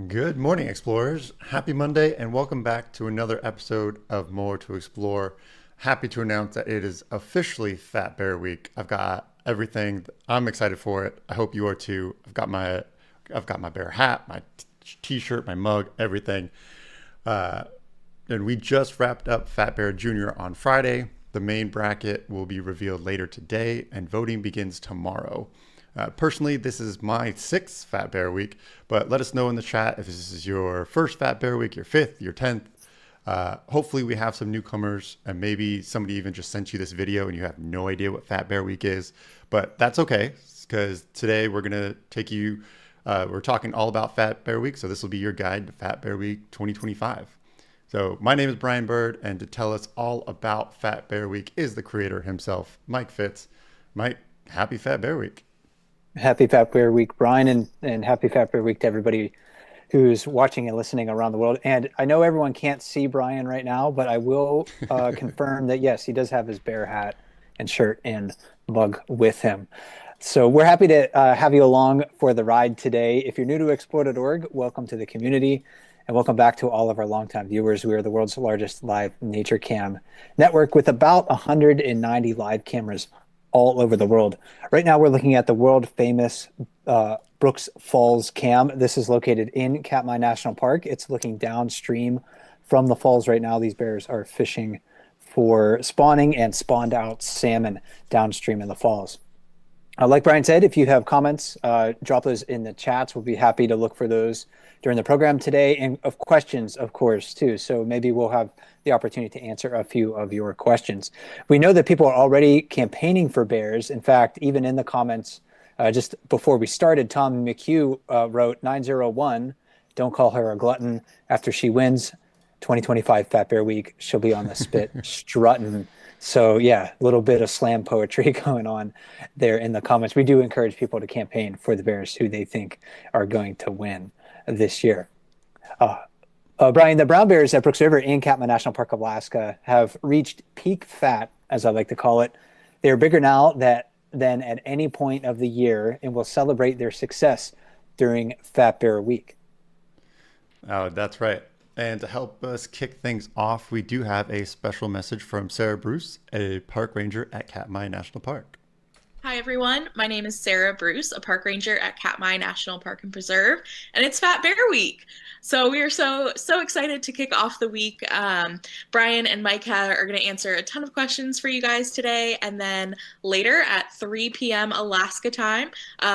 Good morning, explorers. Happy Monday, and welcome back to another episode of More to Explore. Happy to announce that it is officially Fat Bear Week. I've got everything. I'm excited for it. I hope you are too. I've got my bear hat, my t-shirt, my mug, everything. Uh, and we just wrapped up Fat Bear Junior on Friday. The main bracket will be revealed later today, and voting begins tomorrow. Personally, this is my sixth Fat Bear Week, but let us know in the chat if this is your first Fat Bear Week, your fifth, your 10th. Hopefully we have some newcomers, and maybe somebody even just sent you this video and you have no idea what Fat Bear Week is, but that's okay, because today we're going to take you, we're talking all about Fat Bear Week, so this will be your guide to Fat Bear Week 2025. So my name is Brian Bird, and to tell us all about Fat Bear Week is the creator himself, Mike Fitz. Mike, happy Fat Bear Week. Happy Fat Bear Week, Brian, and happy Fat Bear Week to everybody who's watching and listening around the world. And I know everyone can't see Brian right now, but I will confirm that, yes, he does have his bear hat and shirt and mug with him. So we're happy to have you along for the ride today. If you're new to explore.org, welcome to the community. And welcome back to all of our longtime viewers. We are the world's largest live nature cam network with about 190 live cameras all over the world. Right now, we're looking at the world famous Brooks Falls cam. This is located in Katmai National Park. It's looking downstream from the falls right now. These bears are fishing for spawning and spawned out salmon downstream in the falls. Like Brian said, if you have comments, drop those in the chats. We'll be happy to look for those during the program today, and of questions, of course, too. So maybe we'll have the opportunity to answer a few of your questions. We know that people are already campaigning for bears. In fact, even in the comments, just before we started, Tom McHugh wrote 901, don't call her a glutton. After she wins 2025 Fat Bear Week, she'll be on the spit strutting. So yeah, a little bit of slam poetry going on there in the comments. We do encourage people to campaign for the bears who they think are going to win this year. Brian, the brown bears at Brooks River in Katmai National Park, Alaska, have reached peak fat, as I like to call it. They're bigger now than at any point of the year, and will celebrate their success during Fat Bear Week. Oh, that's right. And to help us kick things off, we do have a special message from Sarah Bruce, a park ranger at Katmai National Park. Hi, everyone. My name is Sarah Bruce, a park ranger at Katmai National Park and Preserve, and it's Fat Bear Week. So we are so excited to kick off the week. Brian and Mike are going to answer a ton of questions for you guys today, and then later at 3 p.m. Alaska time,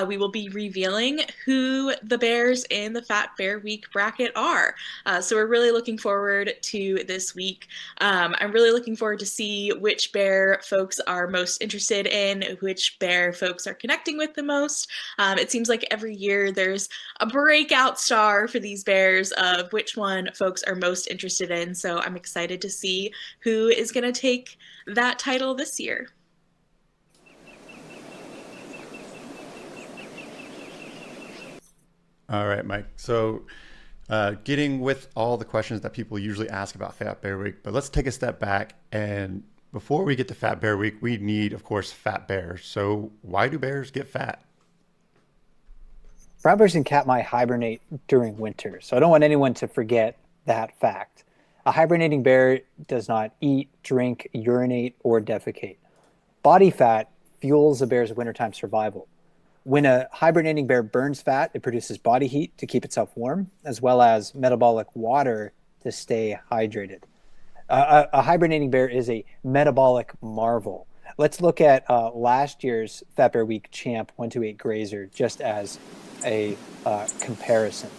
we will be revealing who the bears in the Fat Bear Week bracket are. So we're really looking forward to this week. I'm really looking forward to see which bear folks are most interested in, which bear folks are connecting with the most. It seems like every year there's a breakout star for these bears of which one folks are most interested in. So I'm excited to see who is going to take that title this year. All right, Mike. So getting with all the questions that people usually ask about Fat Bear Week, but let's take a step back. And before we get to Fat Bear Week, we need, of course, fat bears. So why do bears get fat? Brown bears in Katmai hibernate during winter, so I don't want anyone to forget that fact. A hibernating bear does not eat, drink, urinate, or defecate. Body fat fuels a bear's wintertime survival. When a hibernating bear burns fat, it produces body heat to keep itself warm, as well as metabolic water to stay hydrated. A hibernating bear is a metabolic marvel. Let's look at last year's Fat Bear Week champ 128 Grazer just as a comparison.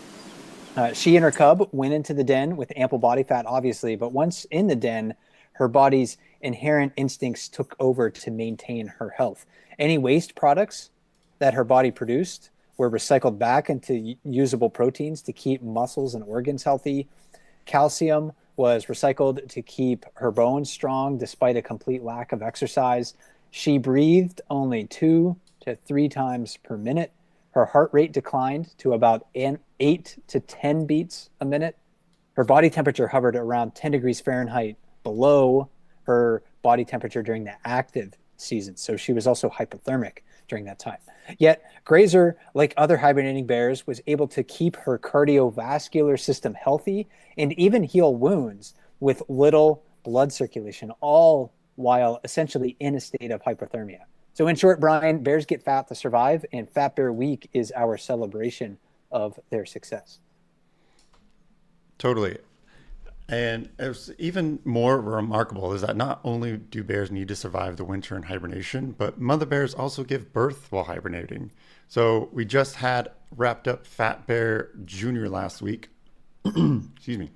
She and her cub went into the den with ample body fat, obviously, but once in the den, her body's inherent instincts took over to maintain her health. Any waste products that her body produced were recycled back into usable proteins to keep muscles and organs healthy. Calcium was recycled to keep her bones strong despite a complete lack of exercise. She breathed only 2 to 3 times per minute. Her heart rate declined to about 8 to 10 beats a minute. Her body temperature hovered around 10 degrees Fahrenheit below her body temperature during the active season. So she was also hypothermic during that time. Yet Grazer, like other hibernating bears, was able to keep her cardiovascular system healthy and even heal wounds with little blood circulation, all while essentially in a state of hypothermia. So in short, Brian, bears get fat to survive, and Fat Bear Week is our celebration of their success. Totally. And it's even more remarkable is that not only do bears need to survive the winter in hibernation, but mother bears also give birth while hibernating. So we just had wrapped up Fat Bear Junior last week. Excuse me.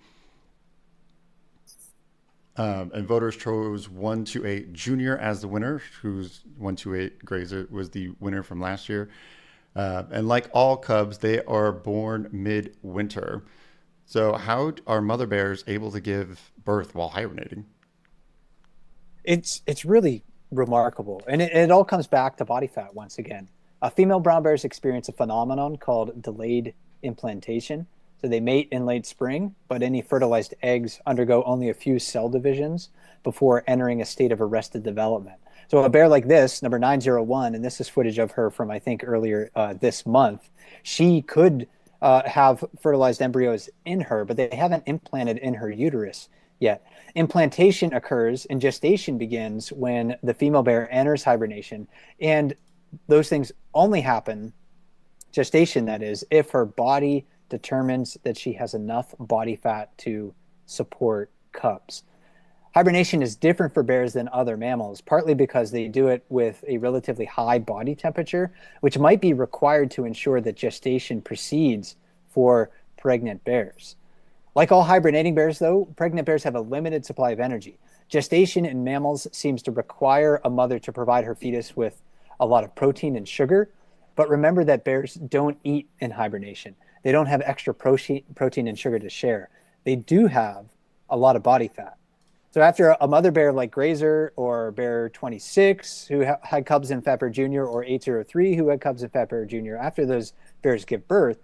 And voters chose 128 Junior as the winner, who's 128 Grazer was the winner from last year. And like all cubs, they are born mid-winter. So how are mother bears able to give birth while hibernating? It's really remarkable, and it all comes back to body fat once again. Female brown bears experience a phenomenon called delayed implantation. So they mate in late spring, but any fertilized eggs undergo only a few cell divisions before entering a state of arrested development. So a bear like this, number 901, and this is footage of her from I think earlier this month, she could have fertilized embryos in her, but they haven't implanted in her uterus yet. Implantation occurs and gestation begins when the female bear enters hibernation. And those things only happen, gestation that is, if her body determines that she has enough body fat to support cubs. Hibernation is different for bears than other mammals, partly because they do it with a relatively high body temperature, which might be required to ensure that gestation proceeds for pregnant bears. Like all hibernating bears, though, pregnant bears have a limited supply of energy. Gestation in mammals seems to require a mother to provide her fetus with a lot of protein and sugar, but remember that bears don't eat in hibernation. They don't have extra protein and sugar to share. They do have a lot of body fat. So after a mother bear like Grazer or Bear 26, who had cubs in Fat Bear Junior, or 803, who had cubs in Fat Bear Junior, after those bears give birth,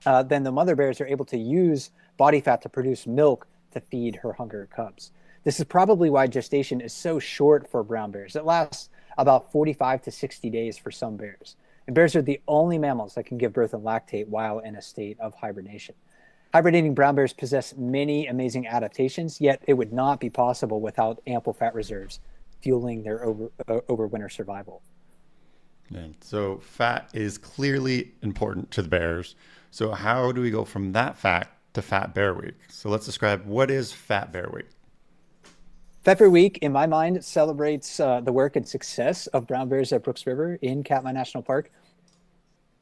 then the mother bears are able to use body fat to produce milk to feed her hunger cubs. This is probably why gestation is so short for brown bears. It lasts about 45 to 60 days for some bears. And bears are the only mammals that can give birth and lactate while in a state of hibernation. Hibernating brown bears possess many amazing adaptations, yet it would not be possible without ample fat reserves fueling their overwinter survival. And so fat is clearly important to the bears. So how do we go from that fact to Fat Bear Week? So let's describe what is Fat Bear Week. Fat Bear Week, in my mind, celebrates the work and success of brown bears at Brooks River in Katmai National Park.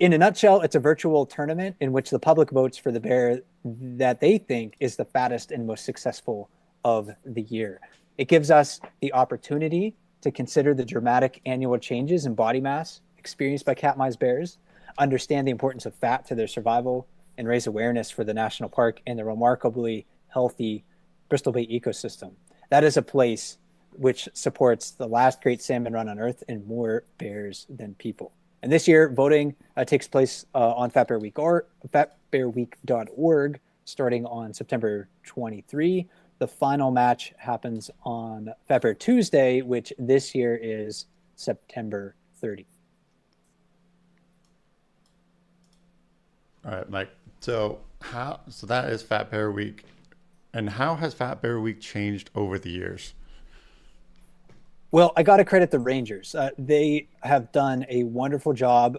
In a nutshell, it's a virtual tournament in which the public votes for the bear that they think is the fattest and most successful of the year. It gives us the opportunity to consider the dramatic annual changes in body mass experienced by Katmai's bears, understand the importance of fat to their survival, and raise awareness for the national park and the remarkably healthy Bristol Bay ecosystem. That is a place which supports the last great salmon run on Earth and more bears than people. And this year, voting takes place on Fat Bear Week or fatbearweek.org starting on September 23. The final match happens on Fat Bear Tuesday, which this year is September 30. All right, Mike. So that is Fat Bear Week. And how has Fat Bear Week changed over the years? Well, I got to credit the Rangers. They have done a wonderful job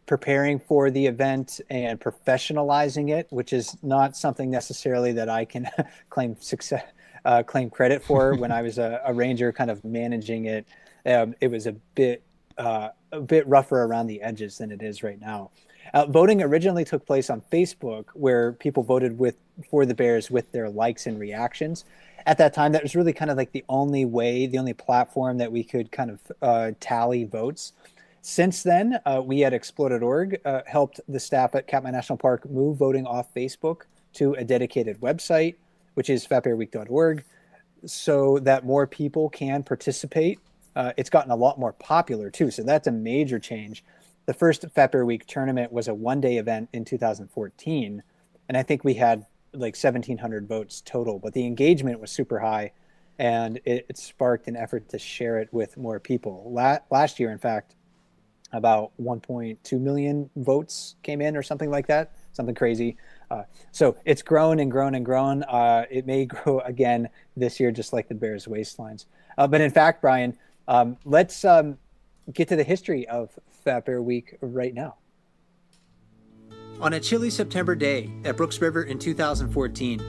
preparing for the event and professionalizing it, which is not something necessarily that I can claim credit for. When I was a Ranger, kind of managing it, it was a bit rougher around the edges than it is right now. Voting originally took place on Facebook, where people voted for the Bears with their likes and reactions. At that time, that was really kind of like the only platform that we could kind of tally votes. Since then, we at Explode.org helped the staff at Katmai National Park move voting off Facebook to a dedicated website, which is fatbearweek.org, so that more people can participate. It's gotten a lot more popular, too, so that's a major change. The first Fat Bear Week tournament was a one-day event in 2014, and I think we had like 1,700 votes total, but the engagement was super high. and it sparked an effort to share it with more people. Last year, in fact, about 1.2 million votes came in or something like that, something crazy. So it's grown and grown and grown. It may grow again this year, just like the Bears Wastelands. But in fact, Brian, let's get to the history of Fat Bear Week right now. On a chilly September day at Brooks River in 2014,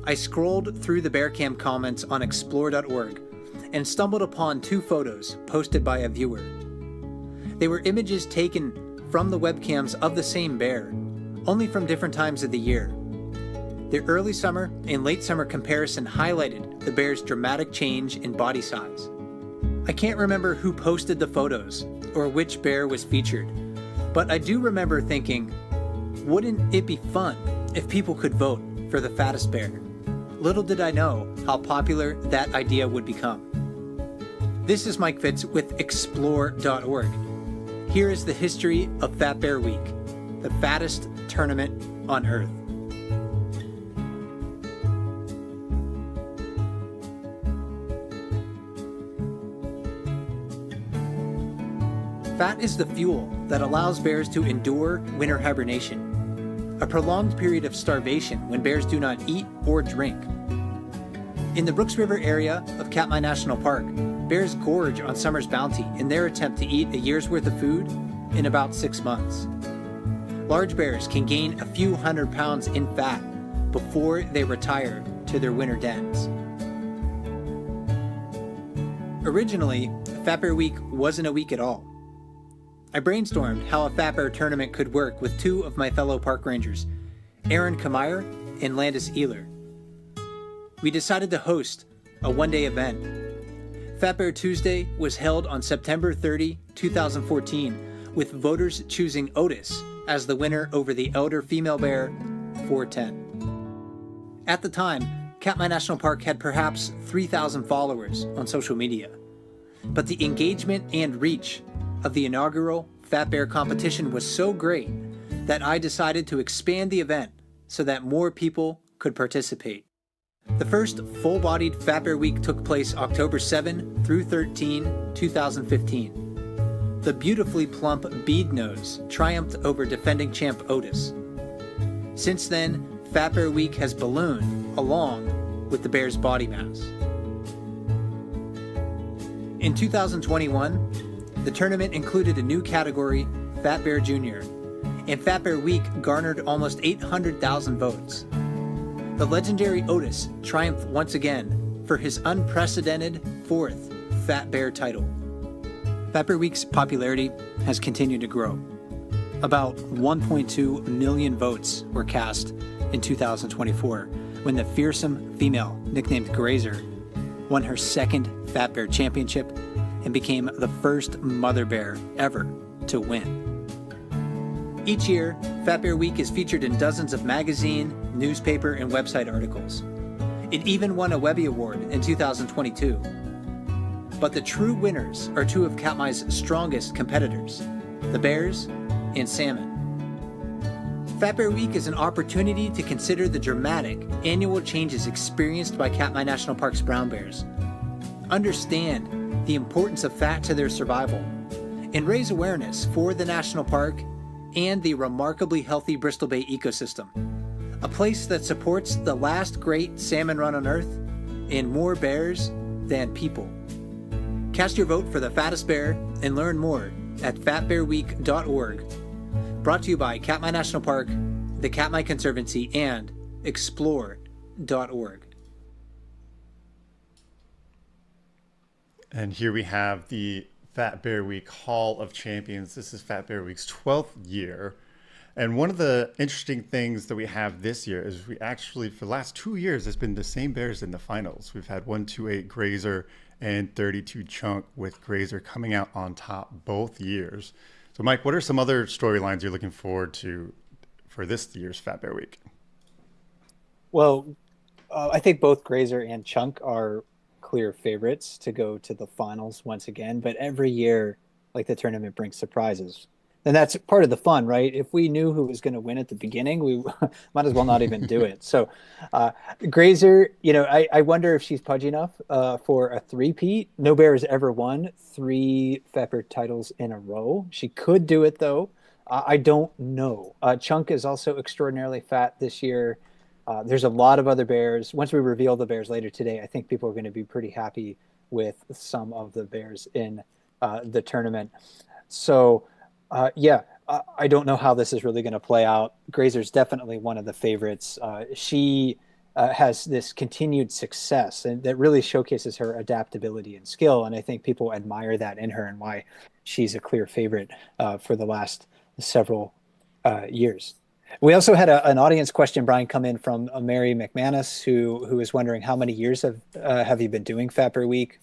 I scrolled through the Bear Cam comments on explore.org and stumbled upon 2 photos posted by a viewer. They were images taken from the webcams of the same bear, only from different times of the year. The early summer and late summer comparison highlighted the bear's dramatic change in body size. I can't remember who posted the photos or which bear was featured, but I do remember thinking, wouldn't it be fun if people could vote for the fattest bear? Little did I know how popular that idea would become. This is Mike Fitz with explore.org. Here is the history of Fat Bear Week, the fattest tournament on Earth. Fat is the fuel that allows bears to endure winter hibernation, a prolonged period of starvation when bears do not eat or drink. In the Brooks River area of Katmai National Park, bears gorge on summer's bounty in their attempt to eat a year's worth of food in about 6 months. Large bears can gain a few hundred pounds in fat before they retire to their winter dens. Originally, Fat Bear Week wasn't a week at all. I brainstormed how a Fat Bear tournament could work with 2 of my fellow park rangers, Aaron Kamier and Landis Ehler. We decided to host a one-day event. Fat Bear Tuesday was held on September 30, 2014, with voters choosing Otis as the winner over the elder female bear, 410. At the time, Katmai National Park had perhaps 3,000 followers on social media. But the engagement and reach of the inaugural Fat Bear competition was so great that I decided to expand the event so that more people could participate. The first full-bodied Fat Bear Week took place October 7 through 13, 2015. The beautifully plump Bead Nose triumphed over defending champ Otis. Since then, Fat Bear Week has ballooned along with the bear's body mass. In 2021, the tournament included a new category, Fat Bear Junior, and Fat Bear Week garnered almost 800,000 votes. The legendary Otis triumphed once again for his unprecedented 4th Fat Bear title. Fat Bear Week's popularity has continued to grow. About 1.2 million votes were cast in 2024 when the fearsome female, nicknamed Grazer, won her 2nd Fat Bear Championship and became the first mother bear ever to win. Each year, Fat Bear Week is featured in dozens of magazine, newspaper, and website articles. It even won a Webby Award in 2022. But the true winners are 2 of Katmai's strongest competitors, the bears and salmon. Fat Bear Week is an opportunity to consider the dramatic annual changes experienced by Katmai National Park's brown bears, understand the importance of fat to their survival, and raise awareness for the national park and the remarkably healthy Bristol Bay ecosystem, a place that supports the last great salmon run on Earth and more bears than people. Cast your vote for the fattest bear and learn more at fatbearweek.org. Brought to you by Katmai National Park, the Katmai Conservancy, and explore.org. And here we have the Fat Bear Week Hall of Champions. This is Fat Bear Week's 12th year. And one of the interesting things that we have this year is we actually, for the last 2 years, it's been the same bears in the finals. We've had 128 Grazer and 32 Chunk, with Grazer coming out on top both years. So Mike, what are some other storylines you're looking forward to for this year's Fat Bear Week? Well, I think both Grazer and Chunk are clear favorites to go to the finals once again, but every year, like, the tournament brings surprises. And that's part of the fun, right? If we knew who was going to win at the beginning, we might as well not even do it. So, Grazer, I wonder if she's pudgy enough for a three-peat. No bear has ever won 3 FEPR titles in a row. She could do it, though. I don't know. Chunk is also extraordinarily fat this year. There's a lot of other bears. Once we reveal the bears later today, I think people are going to be pretty happy with some of the bears in the tournament. So, I don't know how this is really going to play out. Grazer's definitely one of the favorites. She has this continued success, and that really showcases her adaptability and skill. And I think people admire that in her and why she's a clear favorite for the last several years. We also had an audience question, Brian, come in from Mary McManus, who is wondering how many years have you been doing Fat Bear Week?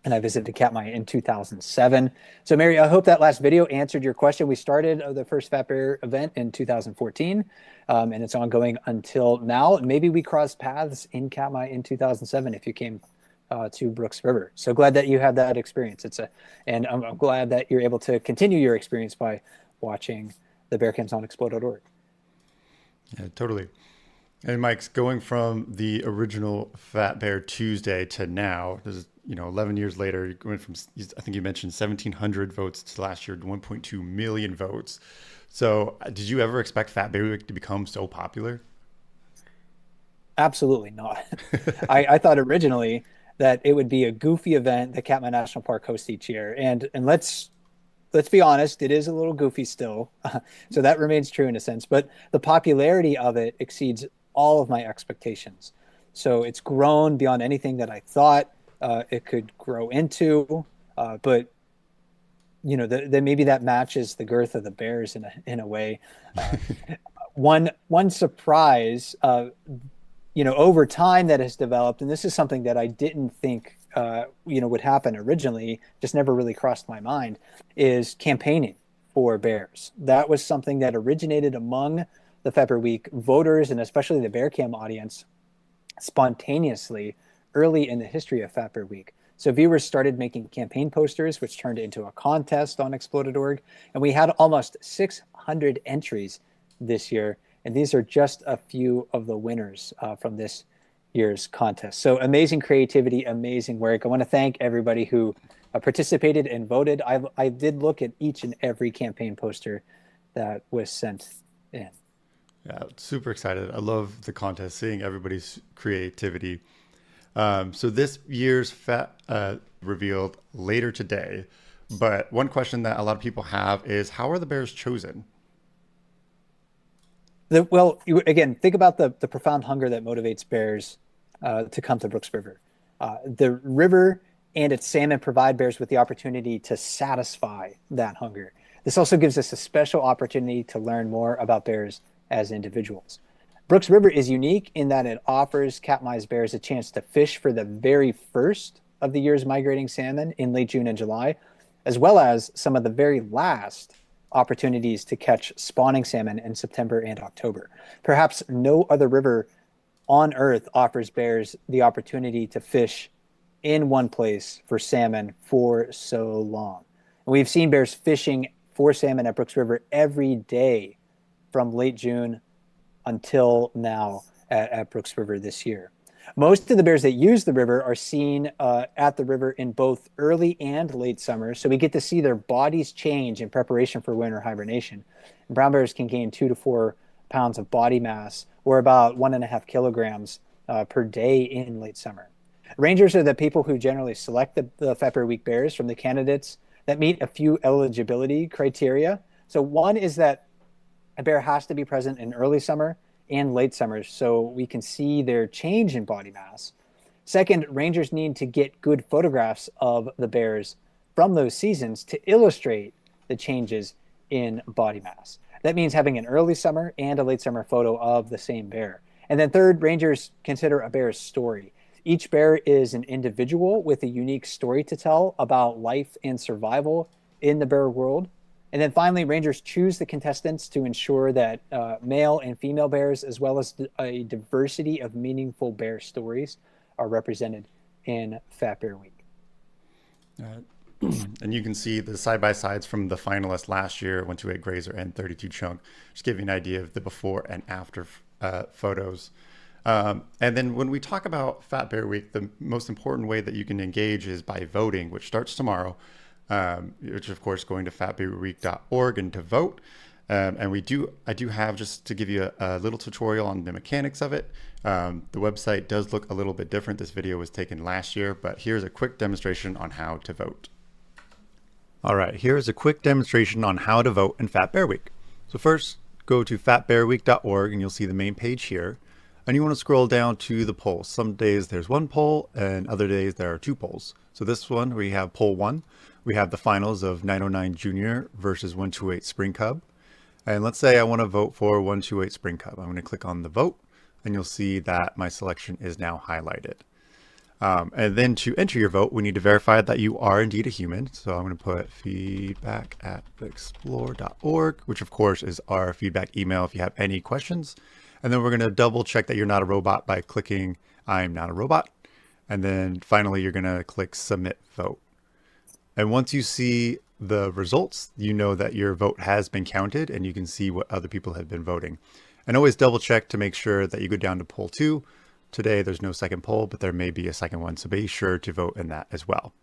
And I visited Katmai in 2007. So, Mary, I hope that last video answered your question. We started the first Fat Bear event in 2014, and it's ongoing until now. Maybe we crossed paths in Katmai in 2007 if you came to Brooks River. So glad that you had that experience. And I'm glad that you're able to continue your experience by watching the bear camps on explode.org. Yeah, totally. And Mike's going from the original Fat Bear Tuesday to now. This is 11 years later. You're going from, I think you mentioned 1,700 votes to last year 1.2 million votes. So, did you ever expect Fat Bear Week to become so popular? Absolutely not. I thought originally that it would be a goofy event that Katmai National Park hosts each year, and let's be honest, it is a little goofy still. So that remains true in a sense, but the popularity of it exceeds all of my expectations. So it's grown beyond anything that I thought it could grow into. But maybe that matches the girth of the bears in a way. One surprise, over time that has developed, and this is something that I didn't think would happen originally, just never really crossed my mind, is campaigning for bears. That was something that originated among the Fat Bear Week voters, and especially the Bear Cam audience, spontaneously early in the history of Fat Bear Week. So viewers started making campaign posters, which turned into a contest on exploded.org, and we had almost 600 entries this year, and these are just a few of the winners from this year's contest. So amazing creativity, amazing work. I want to thank everybody who participated and voted. I did look at each and every campaign poster that was sent in. Yeah, super excited. I love the contest, seeing everybody's creativity. So this year's Fat revealed later today, but one question that a lot of people have is, how are the bears chosen? Again, think about the profound hunger that motivates bears to come to Brooks River. The river and its salmon provide bears with the opportunity to satisfy that hunger. This also gives us a special opportunity to learn more about bears as individuals. Brooks River is unique in that it offers Katmai's bears a chance to fish for the very first of the year's migrating salmon in late June and July, as well as some of the very last opportunities to catch spawning salmon in September and October. Perhaps no other river on Earth offers bears the opportunity to fish in one place for salmon for so long. And we've seen bears fishing for salmon at Brooks River every day from late June until now at Brooks River this year. Most of the bears that use the river are seen at the river in both early and late summer, so we get to see their bodies change in preparation for winter hibernation. And brown bears can gain 2 to 4 pounds of body mass, or about 1.5 kilograms per day in late summer. Rangers are the people who generally select the Fat Bear Week bears from the candidates that meet a few eligibility criteria. So one is that a bear has to be present in early summer and late summer so we can see their change in body mass. Second, rangers need to get good photographs of the bears from those seasons to illustrate the changes in body mass. That means having an early summer and a late summer photo of the same bear. And then third, rangers consider a bear's story. Each bear is an individual with a unique story to tell about life and survival in the bear world. And then finally, rangers choose the contestants to ensure that male and female bears, as well as a diversity of meaningful bear stories, are represented in Fat Bear Week. And you can see the side-by-sides from the finalists last year, 128 Grazer and 32 Chunk, just give you an idea of the before and after photos. And then when we talk about Fat Bear Week, the most important way that you can engage is by voting, which starts tomorrow, which of course going to fatbearweek.org and to vote. And I do have, just to give you a little tutorial on the mechanics of it. The website does look a little bit different. This video was taken last year, but here's a quick demonstration on how to vote. All right, here's a quick demonstration on how to vote in Fat Bear Week. So first, go to fatbearweek.org and you'll see the main page here. And you want to scroll down to the polls. Some days there's one poll and other days there are two polls. So this one, we have poll 1. We have the finals of 909 Junior versus 128 Spring Cub. And let's say I want to vote for 128 Spring Cub. I'm going to click on the vote and you'll see that my selection is now highlighted. And then to enter your vote, we need to verify that you are indeed a human. So I'm going to put feedback@explore.org, which of course is our feedback email if you have any questions. And then we're going to double check that you're not a robot by clicking I'm not a robot. And then finally, you're going to click submit vote. And once you see the results, you know that your vote has been counted and you can see what other people have been voting. And always double check to make sure that you go down to poll 2. Today, there's no second poll, but there may be a second one. So be sure to vote in that as well.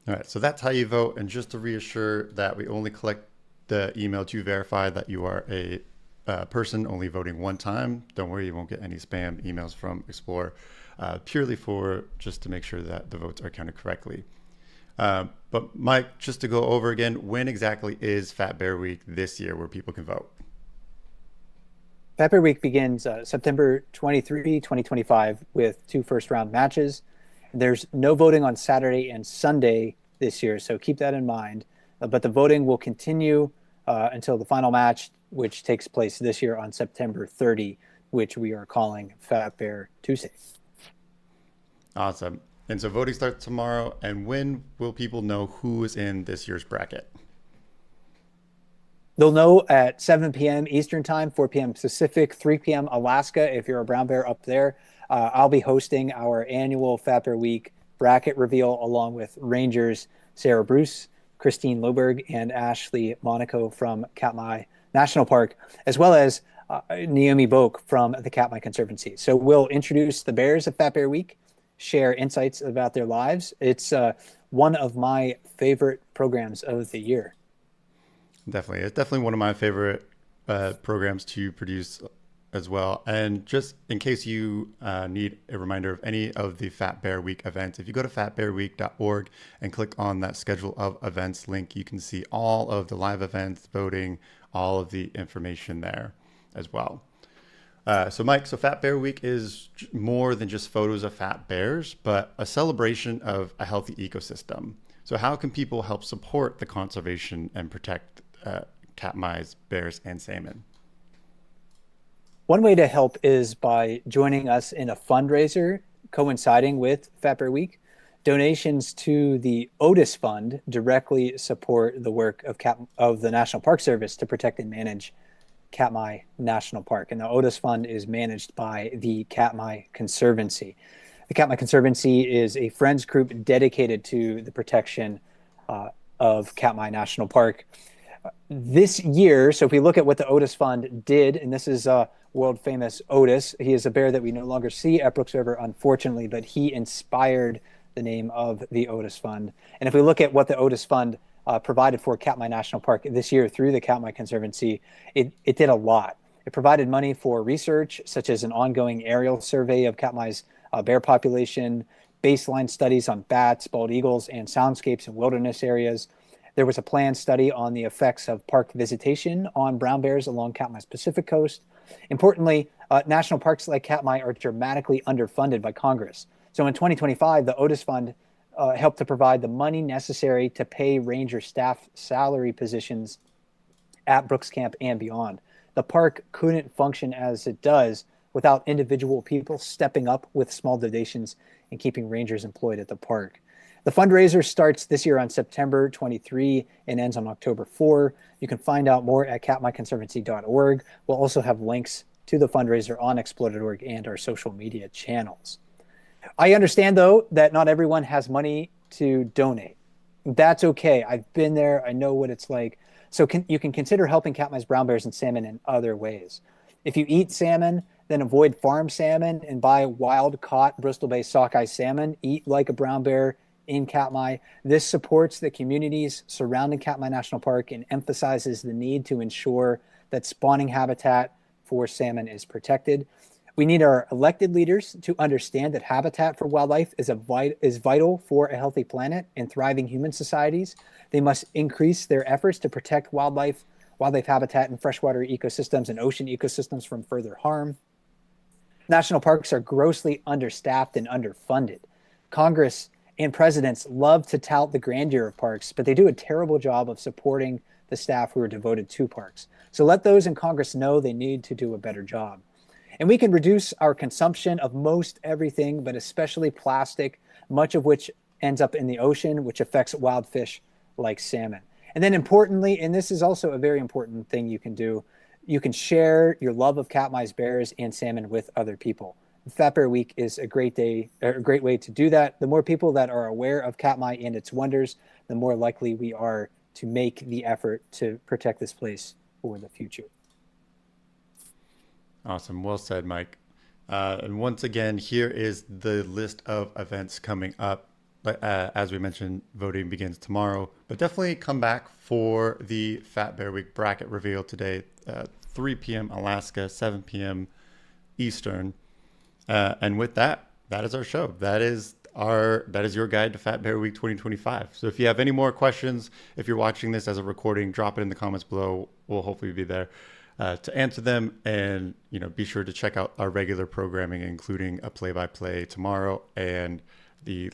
All right, so that's how you vote. And just to reassure that we only collect the email to verify that you are a person only voting one time. Don't worry, you won't get any spam emails from Explore, purely for just to make sure that the votes are counted correctly. But Mike, just to go over again, when exactly is Fat Bear Week this year where people can vote? Fat Bear Week begins September 23, 2025 with 2 first-round matches. There's no voting on Saturday and Sunday this year, so keep that in mind. But the voting will continue until the final match, which takes place this year on September 30, which we are calling Fat Bear Tuesday. Awesome. And so voting starts tomorrow. And when will people know who is in this year's bracket? They'll know at 7 p.m. Eastern Time, 4 p.m. Pacific, 3 p.m. Alaska, if you're a brown bear up there. I'll be hosting our annual Fat Bear Week bracket reveal along with Rangers Sarah Bruce, Christine Loberg, and Ashley Monaco from Katmai National Park, as well as Naomi Boak from the Katmai Conservancy. So we'll introduce the bears of Fat Bear Week, share insights about their lives. It's one of my favorite programs of the year. Definitely. It's definitely one of my favorite programs to produce as well. And just in case you need a reminder of any of the Fat Bear Week events, if you go to fatbearweek.org and click on that schedule of events link, you can see all of the live events, voting, all of the information there as well. So Mike, so Fat Bear Week is more than just photos of fat bears, but a celebration of a healthy ecosystem. So how can people help support the conservation and protect Katmai's bears and salmon? One way to help is by joining us in a fundraiser coinciding with Fat Bear Week. Donations to the Otis Fund directly support the work of the National Park Service to protect and manage Katmai National Park. And the Otis Fund is managed by the Katmai Conservancy. The Katmai Conservancy is a friends group dedicated to the protection of Katmai National Park. This year, so if we look at what the Otis Fund did, and this is world famous Otis. He is a bear that we no longer see at Brooks River, unfortunately, but he inspired the name of the Otis Fund. And if we look at what the Otis Fund provided for Katmai National Park this year through the Katmai Conservancy, it did a lot. It provided money for research, such as an ongoing aerial survey of Katmai's bear population, baseline studies on bats, bald eagles, and soundscapes in wilderness areas. There was a planned study on the effects of park visitation on brown bears along Katmai's Pacific coast. Importantly, national parks like Katmai are dramatically underfunded by Congress. So in 2025, the Otis Fund helped to provide the money necessary to pay ranger staff salary positions at Brooks Camp and beyond. The park couldn't function as it does without individual people stepping up with small donations and keeping rangers employed at the park. The fundraiser starts this year on September 23 and ends on October 4. You can find out more at katmaiconservancy.org. We'll also have links to the fundraiser on explore.org and our social media channels. I understand though that not everyone has money to donate. That's okay. I've been there. I know what it's like. So you can consider helping Katmai's brown bears and salmon in other ways. If you eat salmon, then avoid farm salmon and buy wild caught Bristol Bay sockeye salmon. Eat like a brown bear in Katmai. This supports the communities surrounding Katmai National Park and emphasizes the need to ensure that spawning habitat for salmon is protected. We need our elected leaders to understand that habitat for wildlife is vital for a healthy planet and thriving human societies. They must increase their efforts to protect wildlife habitat and freshwater ecosystems and ocean ecosystems from further harm. National parks are grossly understaffed and underfunded. Congress and presidents love to tout the grandeur of parks, but they do a terrible job of supporting the staff who are devoted to parks. So let those in Congress know they need to do a better job. And we can reduce our consumption of most everything, but especially plastic, much of which ends up in the ocean, which affects wild fish like salmon. And then importantly, and this is also a very important thing you can do, you can share your love of Katmai's bears and salmon with other people. Fat Bear Week is a great way to do that. The more people that are aware of Katmai and its wonders, the more likely we are to make the effort to protect this place for the future. Awesome. Well said, Mike. And once again, here is the list of events coming up. But as we mentioned, voting begins tomorrow. But definitely come back for the Fat Bear Week bracket reveal today, 3 p.m. Alaska, 7 p.m. Eastern. And with that, that is our show. That is your guide to Fat Bear Week 2025. So if you have any more questions, if you're watching this as a recording, drop it in the comments below. We'll hopefully be there to answer them. And be sure to check out our regular programming, including a play-by-play tomorrow and the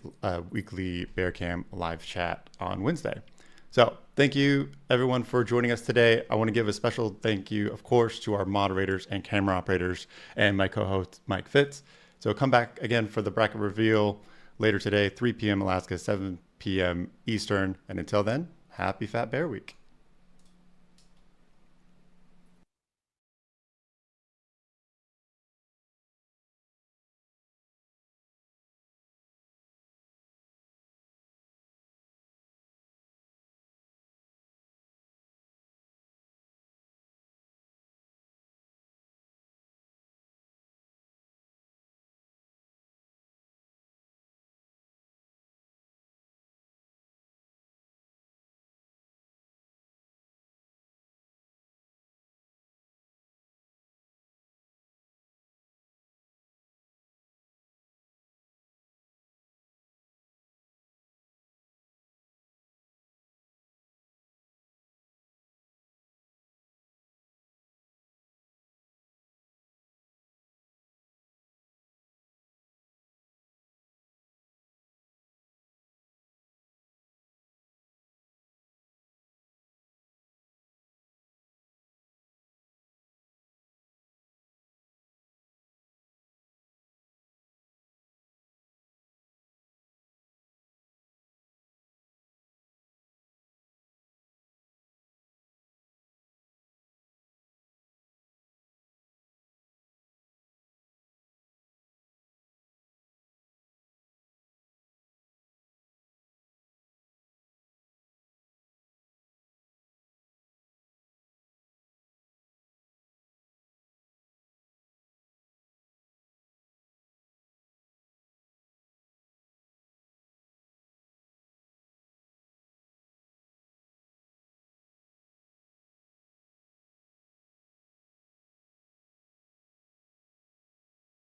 weekly Bear Cam live chat on Wednesday. So thank you everyone for joining us today. I want to give a special thank you, of course, to our moderators and camera operators and my co-host, Mike Fitz. So come back again for the bracket reveal later today, 3 p.m. Alaska, 7 p.m. Eastern. And until then, happy Fat Bear Week.